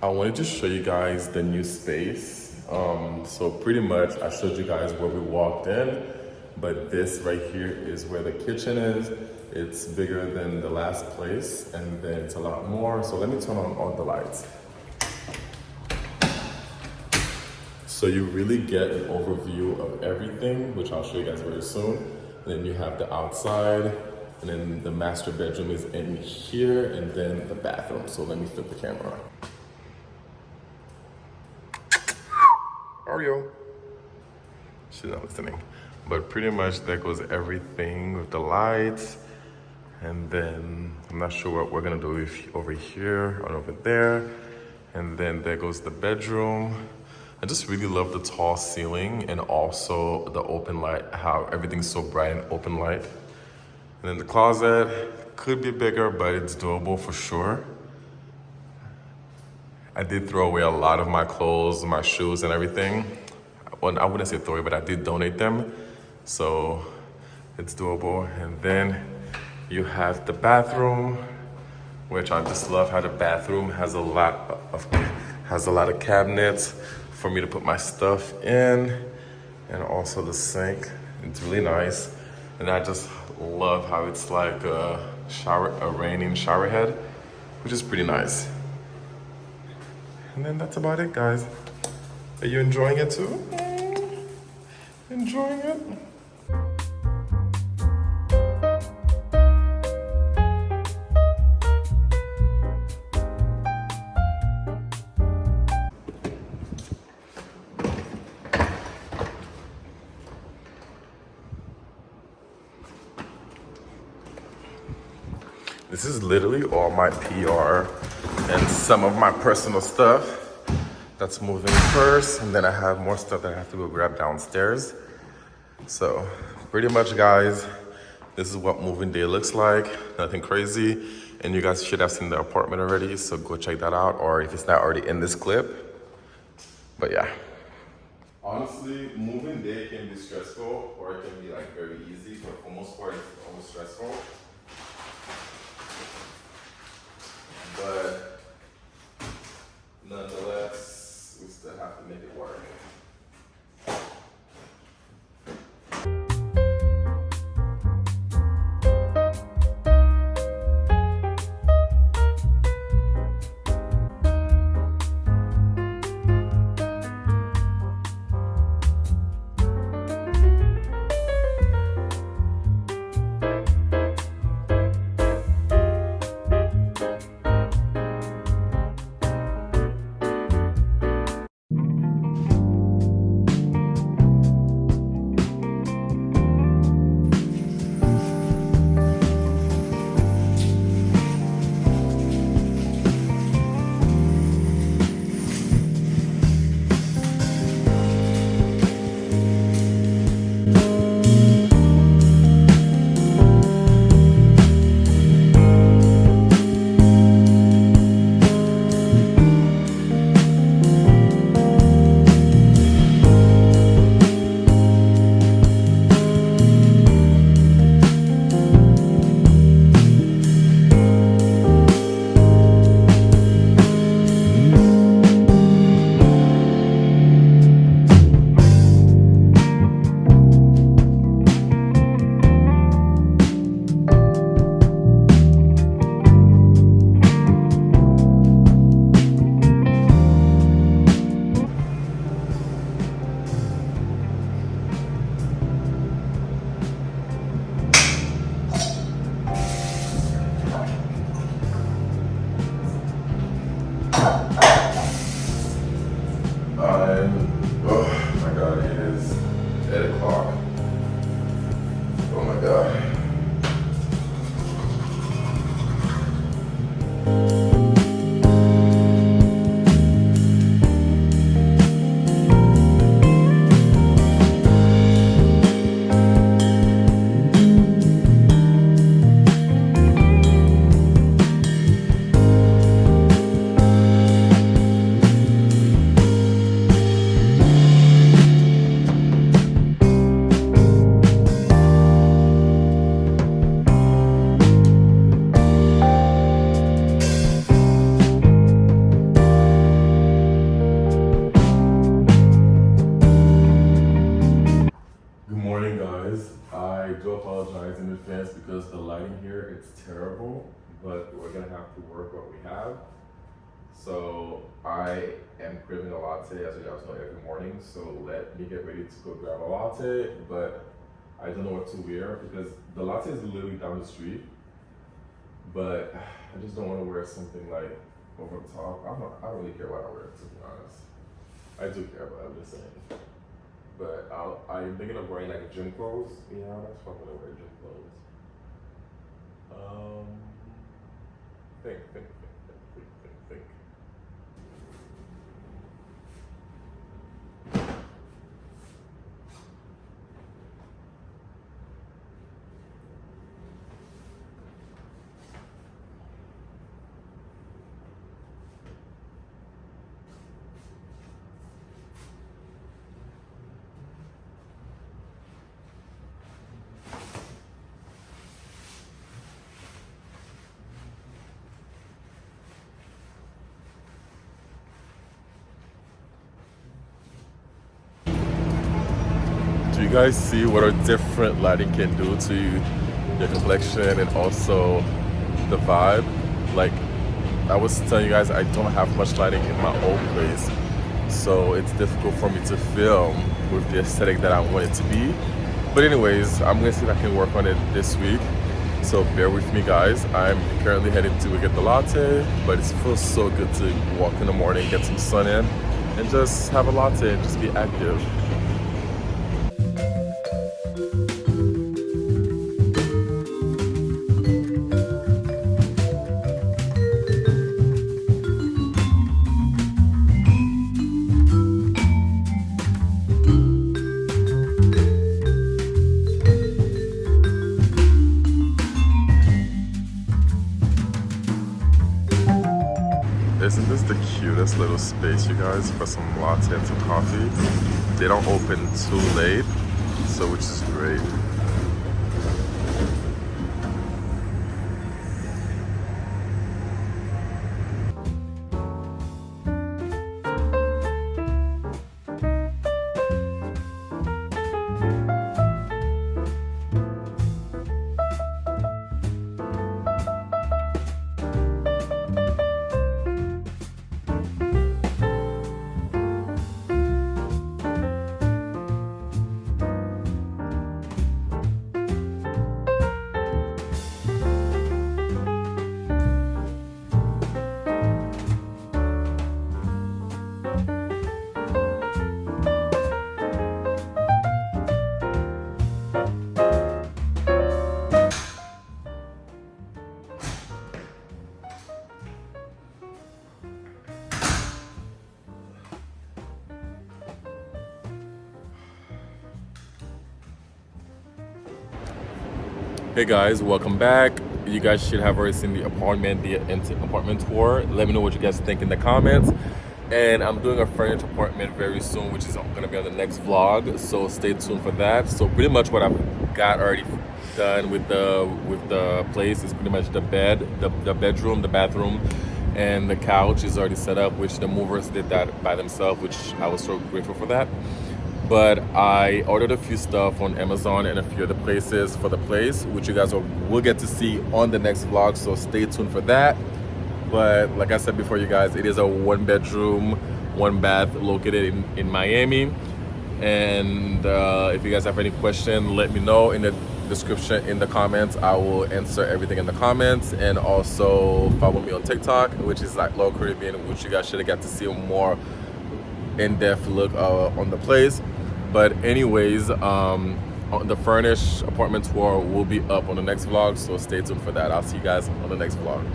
I wanted to show you guys the new space. So pretty much I showed you guys where we walked in, but this right here is where the kitchen is. It's bigger than the last place, and then it's a lot more. So let me turn on all the lights. So you really get an overview of everything, which I'll show you guys very soon. And then you have the outside, and then the master bedroom is in here, and then the bathroom. So let me flip the camera. Oreo. She's not listening. But pretty much there goes everything with the lights. And then I'm not sure what we're gonna do over here or over there. And then there goes the bedroom. I just really love the tall ceiling and also the open light, how everything's so bright and open light. And then the closet could be bigger, but it's doable for sure. I did throw away a lot of my clothes, my shoes and everything. Well, I wouldn't say throw away, but I did donate them. So it's doable. And then you have the bathroom, which I just love how the bathroom has a lot of cabinets for me to put my stuff in, and also the sink. It's really nice. And I just love how it's like a raining shower head, which is pretty nice. And then that's about it, guys. Are you enjoying it too? Enjoying it? This is literally all my PR and some of my personal stuff that's moving first, and then I have more stuff that I have to go grab downstairs. So pretty much, guys, this is what moving day looks like. Nothing crazy, and you guys should have seen the apartment already, so go check that out, or if it's not already in this clip. But yeah. Honestly, moving day can be stressful, or it can be like very easy, but for most part, it's always stressful. But nonetheless, we still have to make it work. Oh my God, it is 8 o'clock. Oh my God. I do apologize in advance because the lighting here, it's terrible, but we're gonna have to work what we have. So I am craving a latte, as you guys know, every morning. So let me get ready to go grab a latte, but I don't know what to wear because the latte is literally down the street. But I just don't want to wear something like over the top. I don't really care what I wear, to be honest. I do care, but I'm just saying. But I'm thinking of wearing like gym clothes. Yeah, that's what I'm gonna wear, gym clothes. Think. Do you guys see what a different lighting can do to your complexion and also the vibe? Like I was telling you guys, I don't have much lighting in my old place, so it's difficult for me to film with the aesthetic that I want it to be. But anyways, I'm gonna see if I can work on it this week, so bear with me guys. I'm currently heading to get the latte, but it feels so good to walk in the morning, get some sun in, and just have a latte and just be active. Isn't this the cutest little space, you guys, for some latte and some coffee? They don't open too late, so which is great. Hey guys, welcome back. You guys should have already seen the apartment tour. Let me know what you guys think in the comments. And I'm doing a furnished apartment very soon, which is going to be on the next vlog, so stay tuned for that. So pretty much what I've got already done with the place is pretty much the bed, the bedroom, the bathroom, and the couch is already set up, which the movers did that by themselves, which I was so grateful for that. But I ordered a few stuff on Amazon and a few other places for the place, which you guys will get to see on the next vlog, so stay tuned for that. But like I said before, you guys, it is a 1-bedroom, 1-bath located in Miami. And if you guys have any question, let me know in the description, in the comments. I will answer everything in the comments. And also follow me on TikTok, which is like Low Caribbean, which you guys should have got to see a more in-depth look on the place. But anyways, the furnished apartment tour will be up on the next vlog, so stay tuned for that. I'll see you guys on the next vlog.